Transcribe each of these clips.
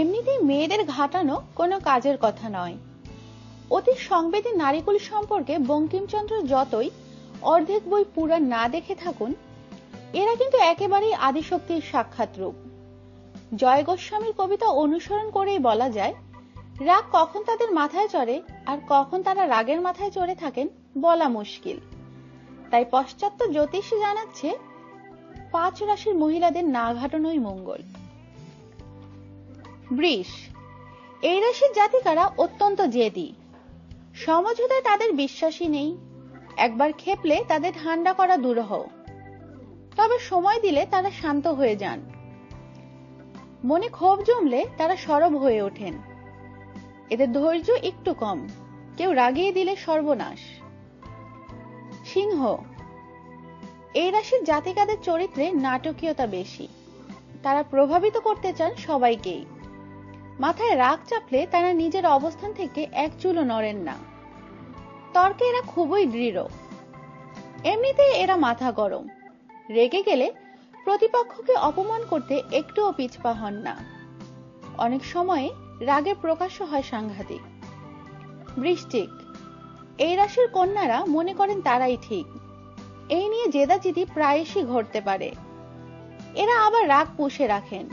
এমনিতেই মেয়েদের ঘাটানো কোনো কাজের কথা নয়। অতি সংবেদী নারীকুল সম্পর্কে বঙ্কিমচন্দ্র যতই অর্ধেক বই পুরা না দেখে থাকুন, এরা কিন্তু একেবারেই আদিশক্তির সাক্ষাৎ রূপ। জয় গোস্বামীর কবিতা অনুসরণ করেই বলা যায়, রাগ কখন তাদের মাথায় চড়ে আর কখন তারা রাগের মাথায় চড়ে থাকেন বলা মুশকিল। তাই পাশ্চাত্য জ্যোতিষী জানাচ্ছে 5 রাশির মহিলাদের না ঘাটানোই মঙ্গল। বৃষ, এই রাশির জাতিকারা অত্যন্ত জেদি। সমঝোতায় তাদের বিশ্বাসী নেই। একবার খেপলে তাদের ঠান্ডা করা দুরূহ। তবে সময় দিলে তারা শান্ত হয়ে যান। মনে ক্ষোভ জমলে তারা সরব হয়ে ওঠেন। এদের ধৈর্য একটু কম, কেউ রাগিয়ে দিলে সর্বনাশ। সিংহ, এই রাশির জাতিকাদের চরিত্রে নাটকীয়তা বেশি। তারা প্রভাবিত করতে চান সবাইকেই। মাথায় রাগ চাপলে তারা নিজের অবস্থান থেকে এক চুলও নড়েন না। তর্কে এরা খুবই দৃঢ়। এমনিতে এরা মাথা গরম। রেগে গেলে প্রতিপক্ষকে অপমান করতে একটুও পিছপা হন না। অনেক সময়ে রাগের প্রকাশ্য হয় সাংঘাতিক। বৃশ্চিক, এই রাশির কন্যারা মনে করেন তারাই ঠিক। এই নিয়ে জেদাজেদি প্রায়শই ঘটতে পারে। এরা আবার রাগ পুষে রাখেন।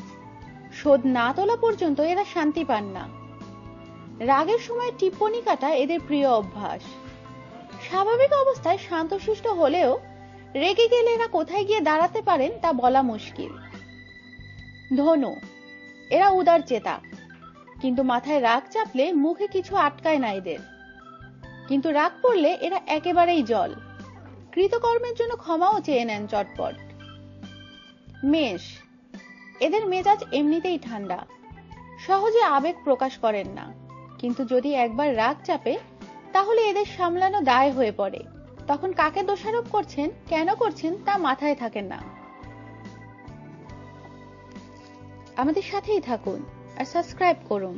শোধ না তোলা পর্যন্ত এরা শান্তি পান না। রাগের সময় টিপ্পনি কাটা এদের প্রিয় অভ্যাস। স্বাভাবিক অবস্থায় শান্তশিষ্ট হলেও রেগে গেলে এরা কোথায় গিয়ে দাঁড়াতে পারেন তা বলা মুশকিল। ধনু, এরা উদার চেতা, কিন্তু মাথায় রাগ চাপলে মুখে কিছু আটকায় না এদের। কিন্তু রাগ পড়লে এরা একেবারেই জল। কৃতকর্মের জন্য ক্ষমাও চেয়ে নেন চটপট। মেষ, এদের মেজাজ এমনিতেই ঠান্ডা। সহজে আবেগ প্রকাশ করেন না, কিন্তু যদি একবার রাগ চাপে তাহলে এদের সামলানো দায় হয়ে পড়ে। তখন কাকে দোষারোপ করছেন, কেন করছেন তা মাথায় থাকে না। আমাদের সাথেই থাকুন আর সাবস্ক্রাইব করুন।